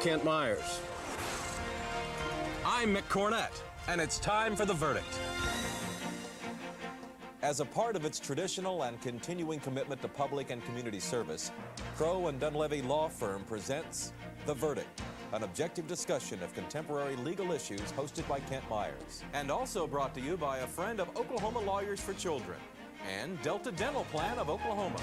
Kent Myers. I'm Mick Cornett, and it's time for the verdict. As a part of its traditional and continuing commitment to public and community service, Crowe and Dunleavy Law Firm presents The Verdict, an objective discussion of contemporary legal issues hosted by Kent Myers. And also brought to you by a friend of Oklahoma Lawyers for Children and Delta Dental Plan of Oklahoma.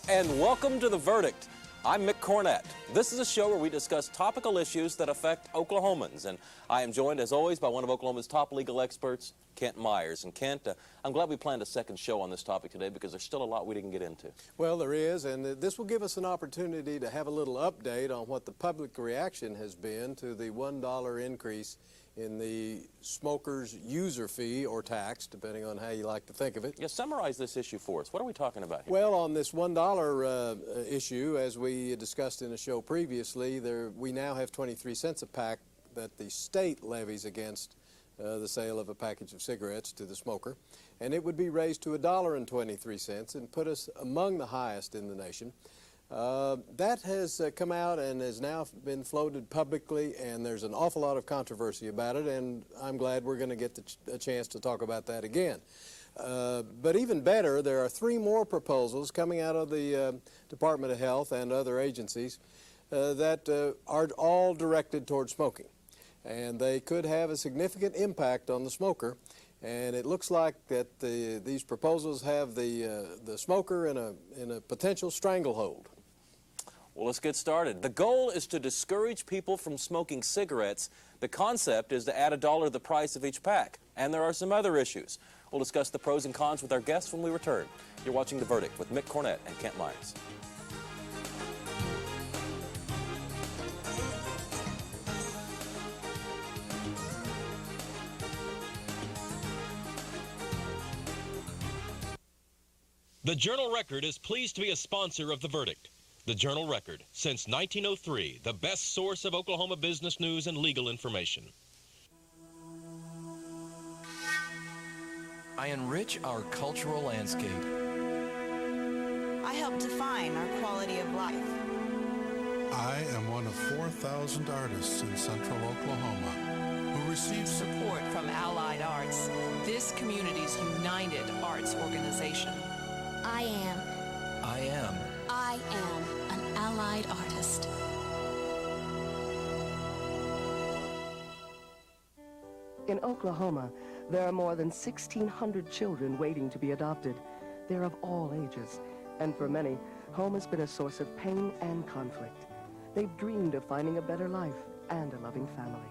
And welcome to The Verdict. I'm Mick Cornett. This is a show where we discuss topical issues that affect Oklahomans, and I am joined, as always, by one of Oklahoma's top legal experts, Kent Myers. And Kent, I'm glad we planned a second show on this topic today because there's still a lot we didn't get into. Well, there is, and this will give us an opportunity to have a little update on what the public reaction has been to the $1 increase in the smoker's user fee or tax, depending on how you like to think of it. Yeah, summarize this issue for us. What are we talking about here? Well, on this $1 issue, as we discussed in a show previously, we now have 23 cents a pack that the state levies against the sale of a package of cigarettes to the smoker, and it would be raised to $1.23 and put us among the highest in the nation. That has come out and has now been floated publicly, and there's an awful lot of controversy about it, and I'm glad we're going to get a chance to talk about that again. But even better, there are 3 more proposals coming out of the Department of Health and other agencies that are all directed toward smoking. And they could have a significant impact on the smoker, and it looks like that these proposals have the smoker in a potential stranglehold. Well, let's get started. The goal is to discourage people from smoking cigarettes. The concept is to add $1 to the price of each pack. And there are some other issues. We'll discuss the pros and cons with our guests when we return. You're watching The Verdict with Mick Cornett and Kent Myers. The Journal-Record is pleased to be a sponsor of The Verdict. The Journal-Record, since 1903, the best source of Oklahoma business news and legal information. I enrich our cultural landscape. I help define our quality of life. I am one of 4,000 artists in central Oklahoma who receive support from Allied Arts, this community's united arts organization. I am an allied artist. In Oklahoma, there are more than 1,600 children waiting to be adopted. They're of all ages, and for many, home has been a source of pain and conflict. They've dreamed of finding a better life and a loving family.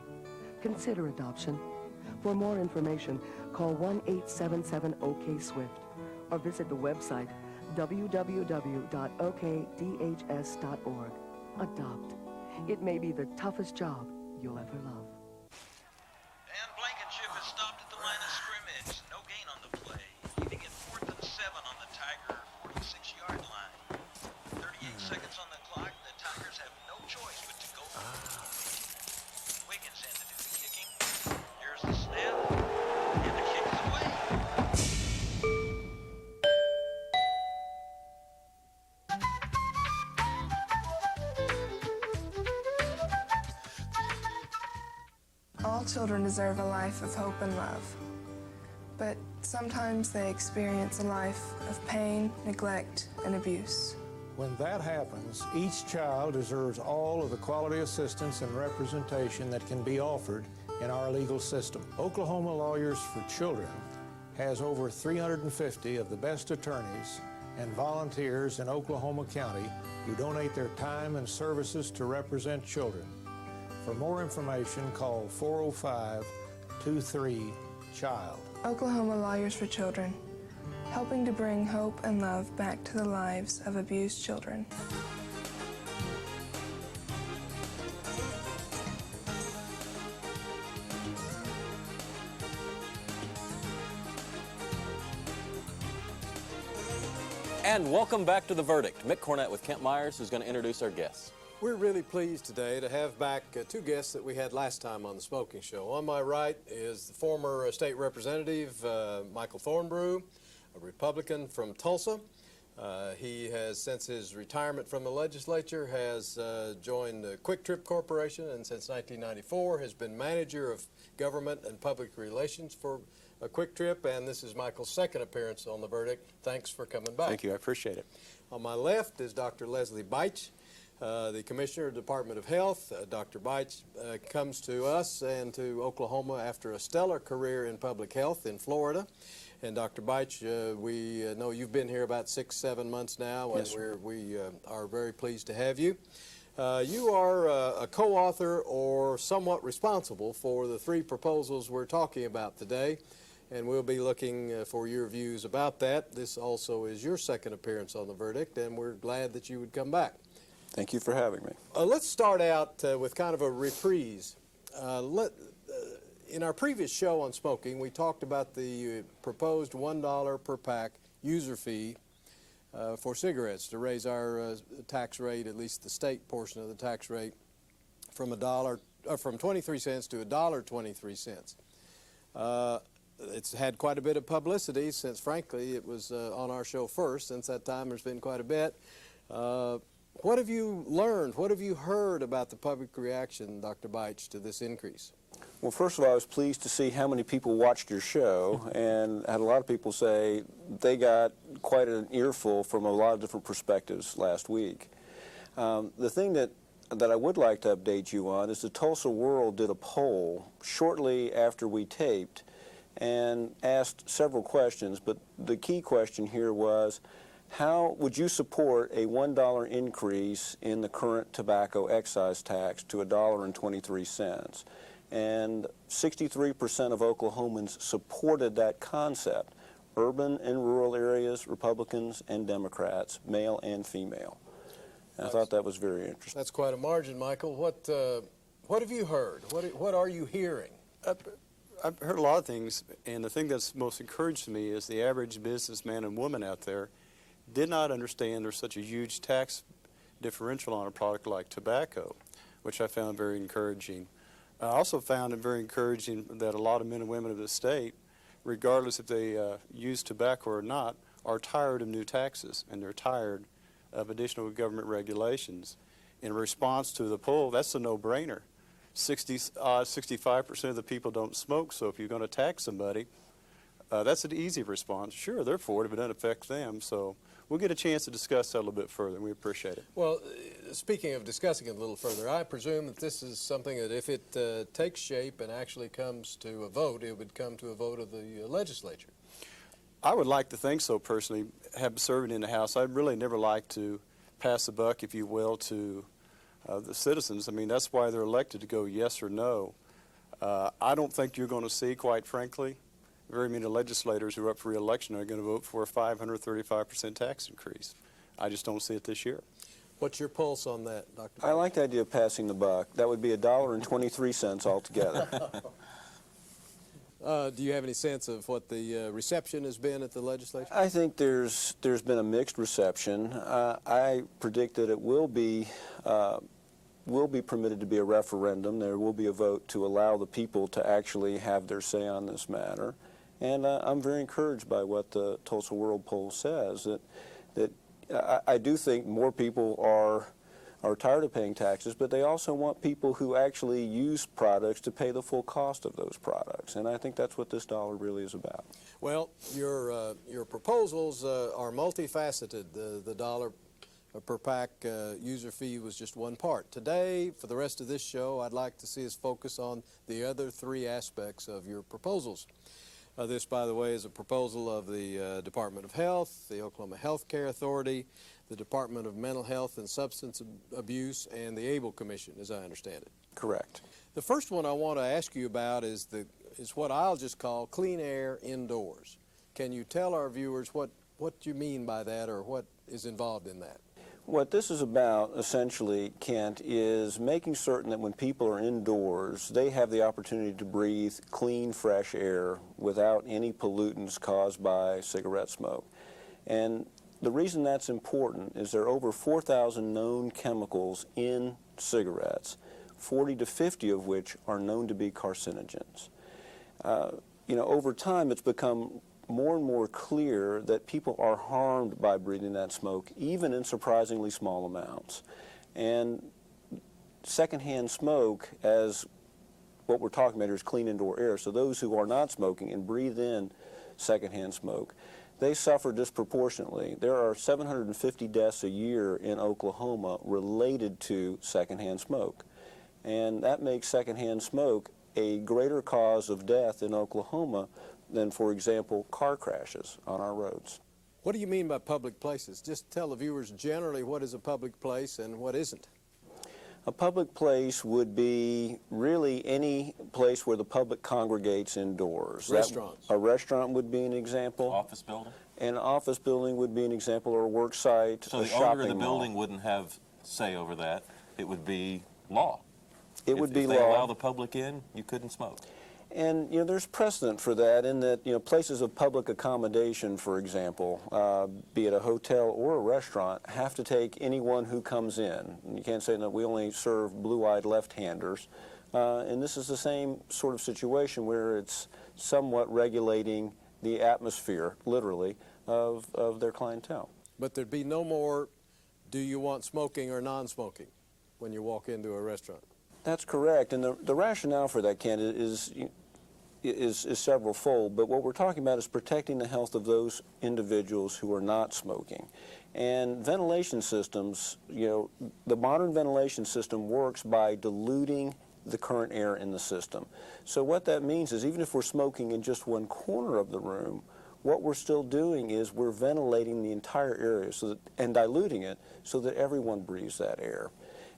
Consider adoption. For more information, call 1-877-OK-SWIFT or visit the website www.okdhs.org. Adopt. It may be the toughest job you'll ever love. Dan Blankenship has stopped at the line of scrimmage. No gain on the play. Leaving it 4th and 7 on the Tiger 46-yard line. 38 seconds on the clock. The Tigers have no choice but to go. Wiggins had to do the kicking. Here's the snap. And the kick is away. All children deserve a life of hope and love, but sometimes they experience a life of pain, neglect, and abuse. When that happens, each child deserves all of the quality assistance and representation that can be offered in our legal system. Oklahoma Lawyers for Children has over 350 of the best attorneys and volunteers in Oklahoma County who donate their time and services to represent children. For more information, call 405-23-CHILD. Oklahoma Lawyers for Children, helping to bring hope and love back to the lives of abused children. And welcome back to The Verdict. Mick Cornett with Kent Myers, who's going to introduce our guests. We're really pleased today to have back 2 guests that we had last time on the Smoking Show. On my right is the former state representative, Michael Thornbrugh, a Republican from Tulsa. He has, since his retirement from the legislature, has joined the Quik Trip Corporation, and since 1994 has been manager of government and public relations for a Quik Trip, and this is Michael's second appearance on The Verdict. Thanks for coming by. Thank you. I appreciate it. On my left is Dr. Leslie Beitsch, the Commissioner of the Department of Health. Dr. Beitsch comes to us and to Oklahoma after a stellar career in public health in Florida. And Dr. Beitsch, we know you've been here about 6-7 months now, and yes, we are very pleased to have you. You are a co-author or somewhat responsible for the 3 proposals we're talking about today, and we'll be looking for your views about that. This also is your second appearance on The Verdict, and we're glad that you would come back. Thank you for having me. Let's start out with kind of a reprise. In our previous show on smoking, we talked about the proposed $1 per pack user fee for cigarettes to raise our tax rate, at least the state portion of the tax rate, from from 23 cents to $1.23. It's had quite a bit of publicity since, frankly, it was on our show first. Since that time, there's been quite a bit. What have you learned? What have you heard about the public reaction, Dr. Beitsch, to this increase? Well, first of all, I was pleased to see how many people watched your show, and had a lot of people say they got quite an earful from a lot of different perspectives last week. The thing that I would like to update you on is the Tulsa World did a poll shortly after we taped and asked several questions, but the key question here was, how would you support a $1 increase in the current tobacco excise tax to $1.23? And 63% of Oklahomans supported that concept. Urban and rural areas, Republicans and Democrats, male and female. And I thought that was very interesting. That's quite a margin, Michael. What have you heard? What are you hearing? I've heard a lot of things, and the thing that's most encouraged me is the average businessman and woman out there did not understand there's such a huge tax differential on a product like tobacco, which I found very encouraging. I also found it very encouraging that a lot of men and women of the state, regardless if they use tobacco or not, are tired of new taxes, and they're tired of additional government regulations. In response to the poll, that's a no-brainer. 65% of the people don't smoke, so if you're going to tax somebody, that's an easy response. Sure, they're for it if it doesn't affect them, so we'll get a chance to discuss that a little bit further, and we appreciate it. Well, speaking of discussing it a little further, I presume that this is something that if it takes shape and actually comes to a vote, it would come to a vote of the legislature. I would like to think so, personally. Serving in the House, I'd really never like to pass the buck, if you will, to the citizens. I mean, that's why they're elected, to go yes or no. I don't think you're going to see, quite frankly, very many legislators who are up for re-election are going to vote for a 535% tax increase. I just don't see it this year. What's your pulse on that, Dr. I like the idea of passing the buck. That would be $1.23 altogether. Do you have any sense of what the reception has been at the legislature? I think there's been a mixed reception. I predict that it will be permitted to be a referendum. There will be a vote to allow the people to actually have their say on this matter. And I'm very encouraged by what the Tulsa World poll says, that I do think more people are tired of paying taxes, but they also want people who actually use products to pay the full cost of those products. And I think that's what this dollar really is about. Well, your proposals are multifaceted. The dollar per pack user fee was just one part. Today, for the rest of this show, I'd like to see us focus on the other 3 aspects of your proposals. This, by the way, is a proposal of the Department of Health, the Oklahoma Health Care Authority, the Department of Mental Health and Substance Abuse, and the ABLE Commission, as I understand it. Correct. The first one I want to ask you about is what I'll just call clean air indoors. Can you tell our viewers what you mean by that, or what is involved in that? What this is about, essentially, Kent, is making certain that when people are indoors, they have the opportunity to breathe clean, fresh air without any pollutants caused by cigarette smoke. And the reason that's important is there are over 4,000 known chemicals in cigarettes, 40 to 50 of which are known to be carcinogens. Over time, it's become more and more clear that people are harmed by breathing that smoke, even in surprisingly small amounts. And secondhand smoke, as what we're talking about here, is clean indoor air. So those who are not smoking and breathe in secondhand smoke, they suffer disproportionately. There are 750 deaths a year in Oklahoma related to secondhand smoke. And that makes secondhand smoke a greater cause of death in Oklahoma than, for example, car crashes on our roads. What do you mean by public places? Just tell the viewers generally what is a public place and what isn't. A public place would be really any place where the public congregates indoors. Restaurants. A restaurant would be an example. Office building? An office building would be an example, or a work site, So a the shopping owner of the mall. building wouldn't have say over that. It would be law. It would be if law. they allow the public in, you couldn't smoke. And, you know, there's precedent for that in that, you know, places of public accommodation, for example, be it a hotel or a restaurant, have to take anyone who comes in. And you can't say that we only serve blue-eyed left-handers. And this is the same sort of situation where it's somewhat regulating the atmosphere, literally, of their clientele. But there'd be no more, do you want smoking or non-smoking when you walk into a restaurant? That's correct. And the rationale for that, Ken, is several-fold, but what we're talking about is protecting the health of those individuals who are not smoking. And ventilation systems, you know, the modern ventilation system works by diluting the current air in the system. So what that means is even if we're smoking in just one corner of the room, what we're still doing is we're ventilating the entire area and diluting it so that everyone breathes that air.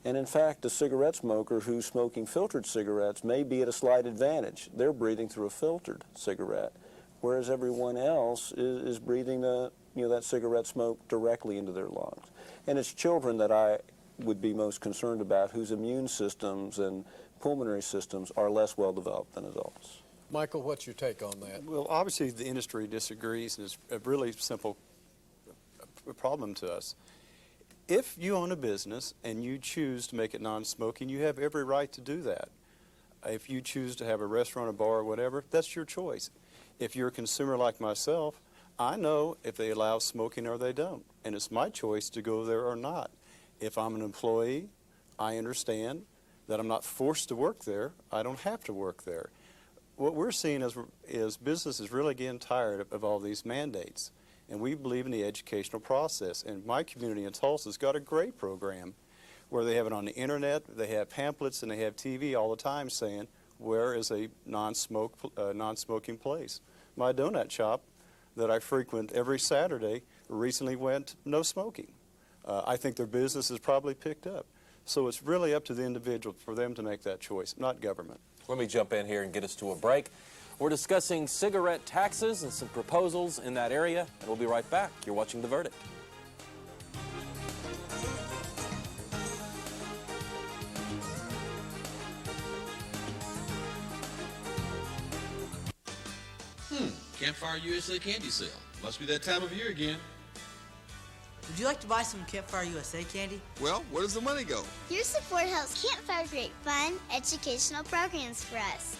And in fact, the cigarette smoker who's smoking filtered cigarettes may be at a slight advantage. They're breathing through a filtered cigarette, whereas everyone else is breathing that cigarette smoke directly into their lungs. And it's children that I would be most concerned about, whose immune systems and pulmonary systems are less well developed than adults. Michael, what's your take on that? Well, obviously the industry disagrees, and it's a really simple problem to us. If you own a business and you choose to make it non-smoking, you have every right to do that. If you choose to have a restaurant, a bar, or whatever, that's your choice. If you're a consumer like myself, I know if they allow smoking or they don't, and it's my choice to go there or not. If I'm an employee, I understand that I'm not forced to work there. I don't have to work there. What we're seeing is business is really getting tired of all these mandates. And we believe in the educational process. And my community in Tulsa's got a great program where they have it on the internet, they have pamphlets, and they have TV all the time saying, where is a non-smoking place? My donut shop that I frequent every Saturday recently went no smoking. I think their business has probably picked up. So it's really up to the individual for them to make that choice, not government. Let me jump in here and get us to a break. We're discussing cigarette taxes and some proposals in that area, and we'll be right back. You're watching The Verdict. Campfire USA candy sale. Must be that time of year again. Would you like to buy some Campfire USA candy? Well, where does the money go? Your support helps Campfire create fun, educational programs for us.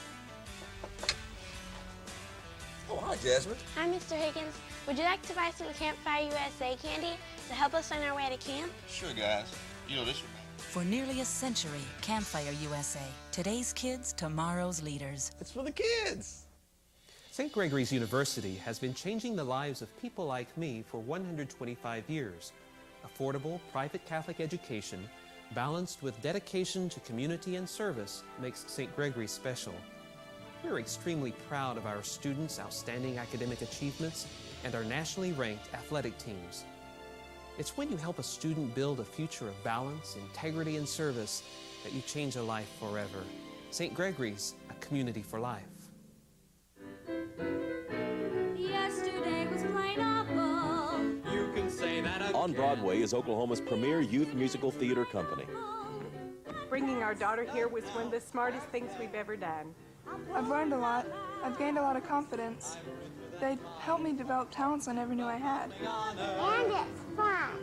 Oh, hi, Jasmine. Hi, Mr. Higgins. Would you like to buy some Campfire USA candy to help us on our way to camp? Sure, guys. You know this one. For nearly a century, Campfire USA. Today's kids, tomorrow's leaders. It's for the kids. St. Gregory's University has been changing the lives of people like me for 125 years. Affordable, private Catholic education, balanced with dedication to community and service, makes St. Gregory special. We're extremely proud of our students' outstanding academic achievements and our nationally ranked athletic teams. It's when you help a student build a future of balance, integrity, and service that you change a life forever. St. Gregory's, a community for life. Yesterday was plain awful. You can say that again. On Broadway is Oklahoma's premier youth musical theater company. Bringing our daughter here was one of the smartest things we've ever done. I've learned a lot. I've gained a lot of confidence. They helped me develop talents I never knew I had. And it's fun.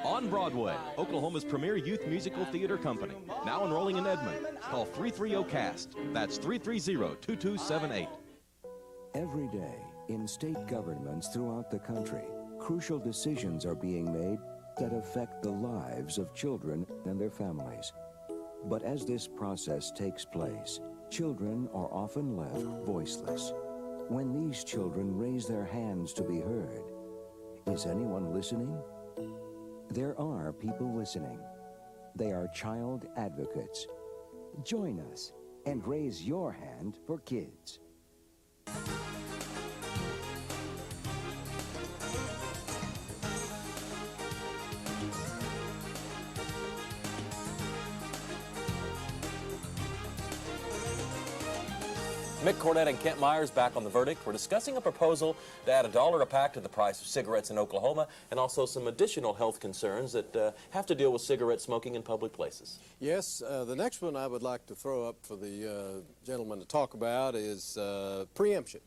On Broadway, Oklahoma's premier youth musical theater company. Now enrolling in Edmond. Call 330-CAST. That's 330-2278. Every day, in state governments throughout the country, crucial decisions are being made that affect the lives of children and their families. But as this process takes place, children are often left voiceless. When these children raise their hands to be heard, is anyone listening? There are people listening. They are child advocates. Join us and raise your hand for kids. Mick Cornett and Kent Myers back on The Verdict. We're discussing a proposal to add $1 a pack to the price of cigarettes in Oklahoma, and also some additional health concerns that have to deal with cigarette smoking in public places. Yes, the next one I would like to throw up for the gentleman to talk about is preemption.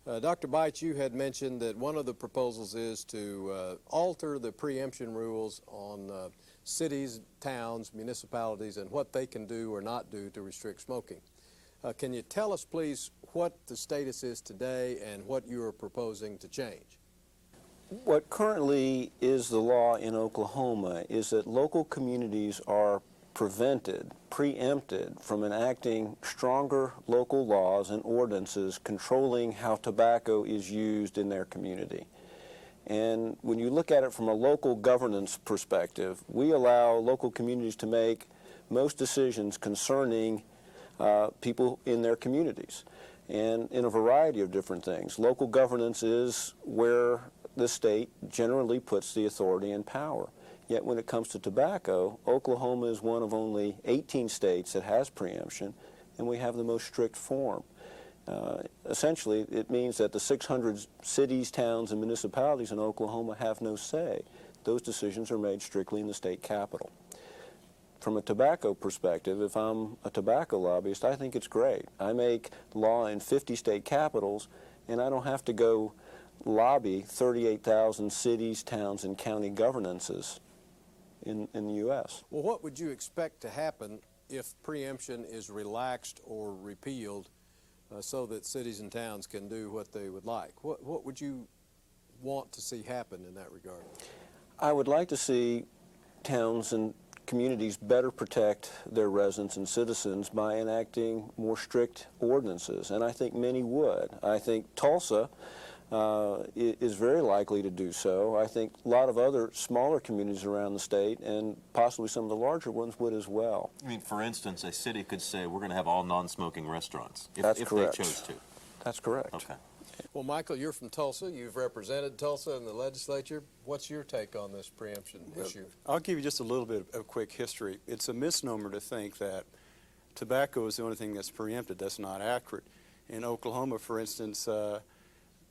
Dr. Beitsch, you had mentioned that one of the proposals is to alter the preemption rules on cities, towns, municipalities, and what they can do or not do to restrict smoking. Can you tell us, please, what the status is today and what you are proposing to change? What currently is the law in Oklahoma is that local communities are preempted from enacting stronger local laws and ordinances controlling how tobacco is used in their community. And when you look at it from a local governance perspective, we allow local communities to make most decisions concerning people in their communities, and in a variety of different things. Local governance is where the state generally puts the authority and power. Yet when it comes to tobacco, Oklahoma is one of only 18 states that has preemption, and we have the most strict form. Essentially, it means that the 600 cities, towns, and municipalities in Oklahoma have no say. Those decisions are made strictly in the state capital. From a tobacco perspective, if I'm a tobacco lobbyist, I think it's great. I make law in 50 state capitals, and I don't have to go lobby 38,000 cities, towns, and county governances in the U.S. Well, what would you expect to happen if preemption is relaxed or repealed so that cities and towns can do what they would like? What would you want to see happen in that regard? I would like to see towns and communities better protect their residents and citizens by enacting more strict ordinances, and I think many would. I think Tulsa is very likely to do so. I think a lot of other smaller communities around the state, and possibly some of the larger ones, would as well. I mean, for instance, a city could say, we're going to have all non-smoking restaurants, if correct. they chose to. That's correct. Okay. Well, Michael, you're from Tulsa. You've represented Tulsa in the legislature. What's your take on this preemption issue? I'll give you just a little bit of quick history. It's a misnomer to think that tobacco is the only thing that's preempted. That's not accurate. In Oklahoma, for instance,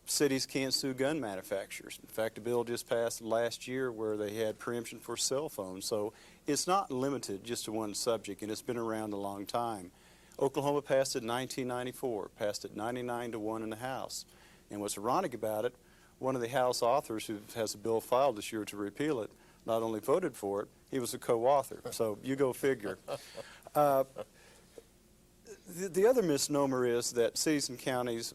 cities can't sue gun manufacturers. In fact, a bill just passed last year where they had preemption for cell phones. So it's not limited just to one subject, and it's been around a long time. Oklahoma passed it in 1994, passed it 99-1 in the House. And what's ironic about it, one of the House authors who has a bill filed this year to repeal it not only voted for it, he was a co-author. So you go figure. The other misnomer is that cities and counties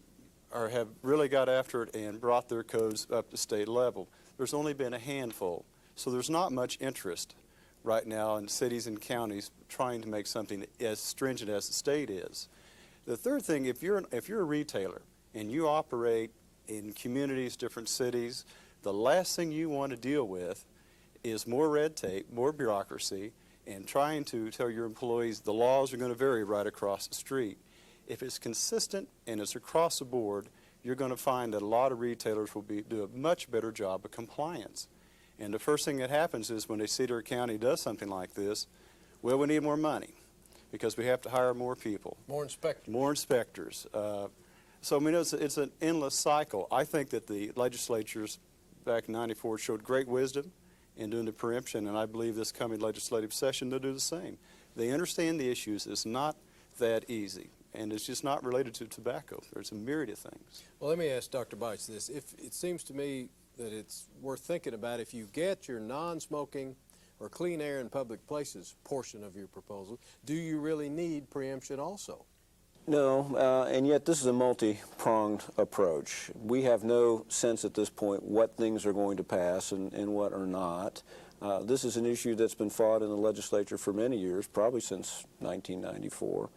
have really got after it and brought their codes up to state level. There's only been a handful, so there's not much interest right now in cities and counties trying to make something as stringent as the state is. The third thing, if you're a retailer and you operate in communities, different cities, the last thing you want to deal with is more red tape, more bureaucracy, and trying to tell your employees the laws are going to vary right across the street. If it's consistent and it's across the board, you're going to find that a lot of retailers will do a much better job of compliance. And the first thing that happens is when they see their county does something like this, well, we need more money because we have to hire more people. More inspectors. More inspectors. So, I mean, it's an endless cycle. I think that the legislatures back in '94 showed great wisdom in doing the preemption, and I believe this coming legislative session they'll do the same. They understand the issues. It's not that easy, and it's just not related to tobacco. There's a myriad of things. Well, let me ask Dr. Beitsch this. If it seems to me that it's worth thinking about, if you get your non-smoking or clean air in public places portion of your proposal, do you really need preemption also? No, and yet this is a multi-pronged approach. We have no sense at this point what things are going to pass and what are not. This is an issue that's been fought in the legislature for many years, probably since 1994.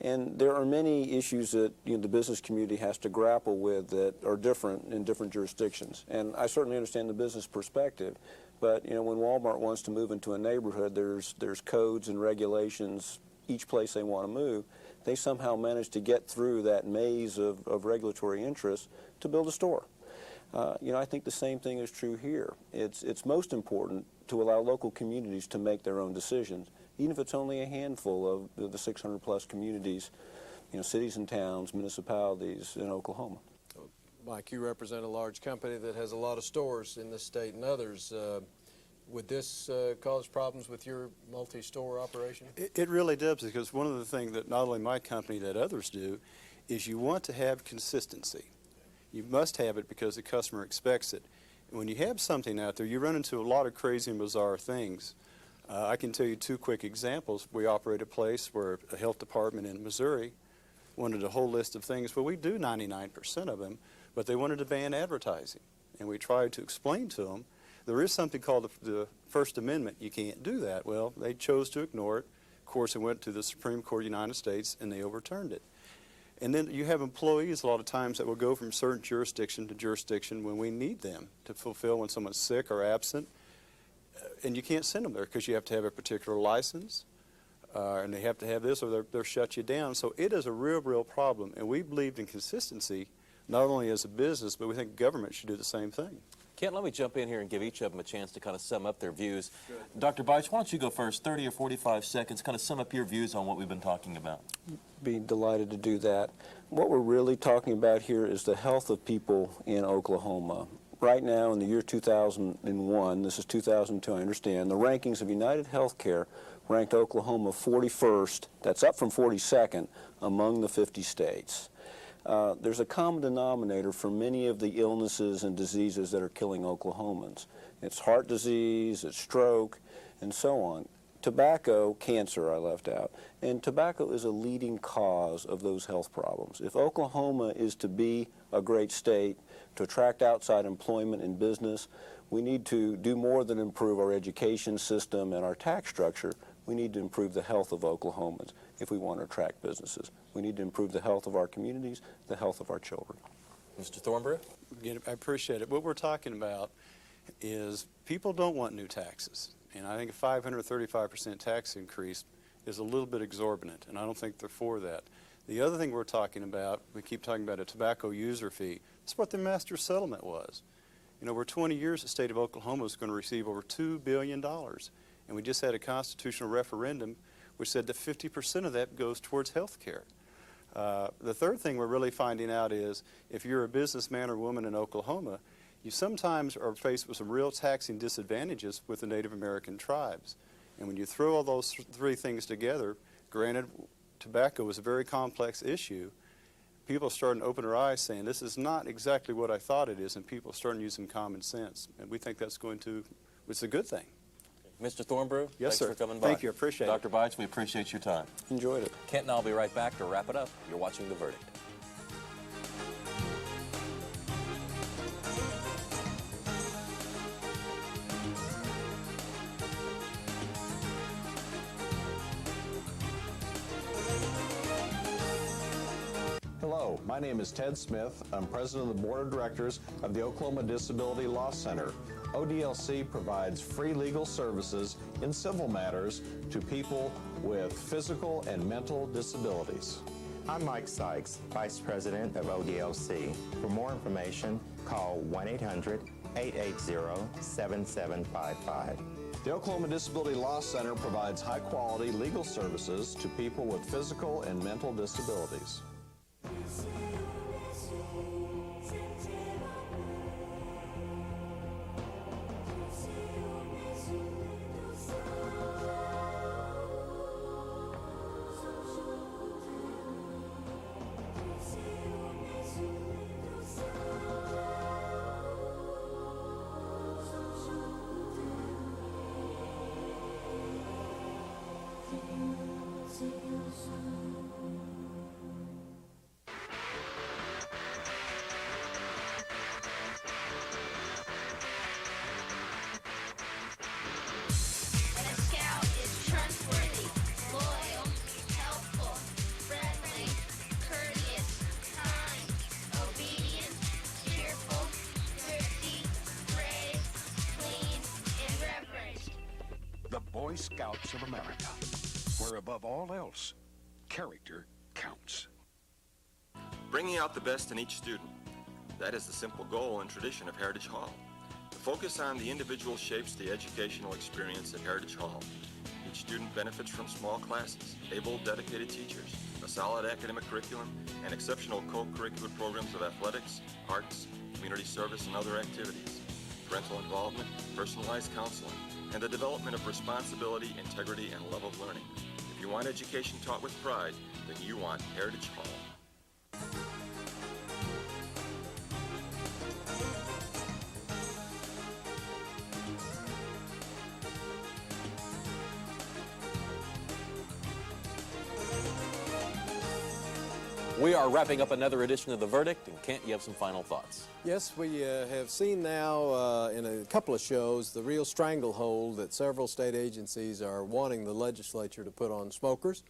And there are many issues that the business community has to grapple with that are different in different jurisdictions. And I certainly understand the business perspective, but when Walmart wants to move into a neighborhood, there's codes and regulations each place they want to move. They somehow manage to get through that maze of regulatory interests to build a store. I think the same thing is true here. It's most important to allow local communities to make their own decisions, even if it's only a handful of the 600-plus communities, cities and towns, municipalities in Oklahoma. Mike, you represent a large company that has a lot of stores in this state and others. Would this cause problems with your multi-store operation? It really does, because one of the things that not only my company, that others do, is you want to have consistency. You must have it because the customer expects it. And when you have something out there, you run into a lot of crazy and bizarre things. I can tell you two quick examples. We operate a place where a health department in Missouri wanted a whole list of things. Well, we do 99% of them, but they wanted to ban advertising. And we tried to explain to them, there is something called the First Amendment. You can't do that. Well, they chose to ignore it. Of course, it went to the Supreme Court of the United States, and they overturned it. And then you have employees a lot of times that will go from certain jurisdiction to jurisdiction when we need them to fulfill when someone's sick or absent. And you can't send them there because you have to have a particular license, and they have to have this or they'll shut you down. So it is a real problem. And we believed in consistency, not only as a business, but we think government should do the same thing. Kent, let me jump in here and give each of them a chance to kind of sum up their views. Good. Dr. Beitsch, why don't you go first, 30 or 45 seconds, kind of sum up your views on what we've been talking about. Be delighted to do that. What we're really talking about here is the health of people in Oklahoma. Right now, in the year 2001, this is 2002, I understand, the rankings of United Healthcare ranked Oklahoma 41st, that's up from 42nd, among the 50 states. There's a common denominator for many of the illnesses and diseases that are killing Oklahomans. It's heart disease, it's stroke, and so on. Tobacco, cancer I left out, and tobacco is a leading cause of those health problems. If Oklahoma is to be a great state, to attract outside employment and business, we need to do more than improve our education system and our tax structure. We need to improve the health of Oklahomans if we want to attract businesses. We need to improve the health of our communities, the health of our children. Mr. Thornbrugh? Again, I appreciate it. What we're talking about is people don't want new taxes. And I think a 535% tax increase is a little bit exorbitant, and I don't think they're for that. The other thing we're talking about, we keep talking about a tobacco user fee. That's what the master settlement was. Over 20 years, the state of Oklahoma is going to receive over $2 billion. And we just had a constitutional referendum which said that 50% of that goes towards health care. The third thing we're really finding out is if you're a businessman or woman in Oklahoma, you sometimes are faced with some real taxing disadvantages with the Native American tribes. And when you throw all those three things together, granted, tobacco is a very complex issue, people are starting to open their eyes saying, this is not exactly what I thought it is, and people are starting to use some common sense. And we think that's it's a good thing. Mr. Thornbrugh, yes, thanks sir. for coming by. Thank you, I appreciate it. Dr. Beitsch, we appreciate your time. Enjoyed it. Kent and I'll be right back to wrap it up. You're watching The Verdict. Hello, my name is Ted Smith. I'm president of the board of directors of the Oklahoma Disability Law Center. ODLC provides free legal services in civil matters to people with physical and mental disabilities. I'm Mike Sykes, Vice President of ODLC. For more information, call 1-800-880-7755. The Oklahoma Disability Law Center provides high-quality legal services to people with physical and mental disabilities. Boy Scouts of America, where above all else, character counts. Bringing out the best in each student. That is the simple goal and tradition of Heritage Hall. The focus on the individual shapes the educational experience at Heritage Hall. Each student benefits from small classes, able, dedicated teachers, a solid academic curriculum, and exceptional co-curricular programs of athletics, arts, community service, and other activities, parental involvement, personalized counseling, and the development of responsibility, integrity, and love of learning. If you want education taught with pride, then you want Heritage Hall. We are wrapping up another edition of The Verdict, and Kent, you have some final thoughts. Yes, we have seen now in a couple of shows the real stranglehold that several state agencies are wanting the legislature to put on smokers.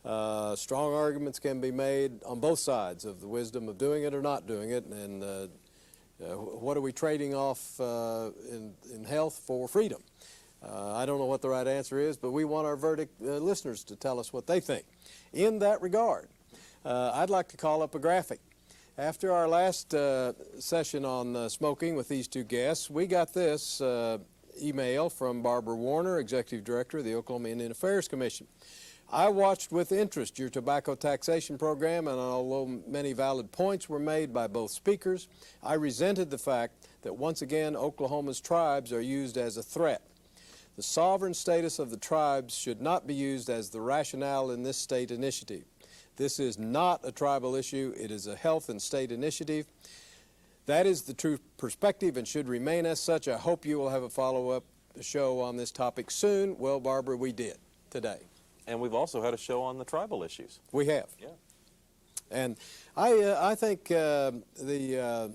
Strong arguments can be made on both sides of the wisdom of doing it or not doing it, and what are we trading off in health for freedom? I don't know what the right answer is, but we want our verdict listeners to tell us what they think. In that regard, I'd like to call up a graphic. After our last session on smoking with these two guests, we got this email from Barbara Warner, Executive Director of the Oklahoma Indian Affairs Commission. I watched with interest your tobacco taxation program, and although many valid points were made by both speakers, I resented the fact that once again Oklahoma's tribes are used as a threat. The sovereign status of the tribes should not be used as the rationale in this state initiative. This is not a tribal issue. It is a health and state initiative. That is the true perspective and should remain as such. I hope you will have a follow-up show on this topic soon. Well, Barbara, we did today. And we've also had a show on the tribal issues. We have. Yeah. And I think the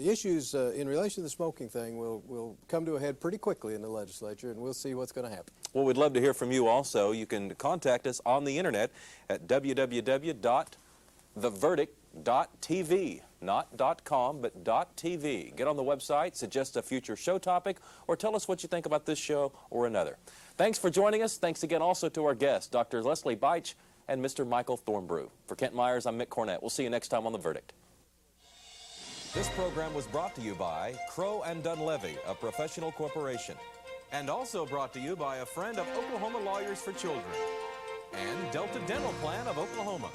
issues in relation to the smoking thing will come to a head pretty quickly in the legislature, and we'll see what's going to happen. Well, we'd love to hear from you also. You can contact us on the internet at www.theverdict.tv. Not .com, but .tv. Get on the website, suggest a future show topic, or tell us what you think about this show or another. Thanks for joining us. Thanks again also to our guests, Dr. Leslie Beitsch and Mr. Michael Thornbrugh. For Kent Myers, I'm Mick Cornett. We'll see you next time on The Verdict. This program was brought to you by Crow and Dunlevy, a professional corporation. And also brought to you by a friend of Oklahoma Lawyers for Children and Delta Dental Plan of Oklahoma.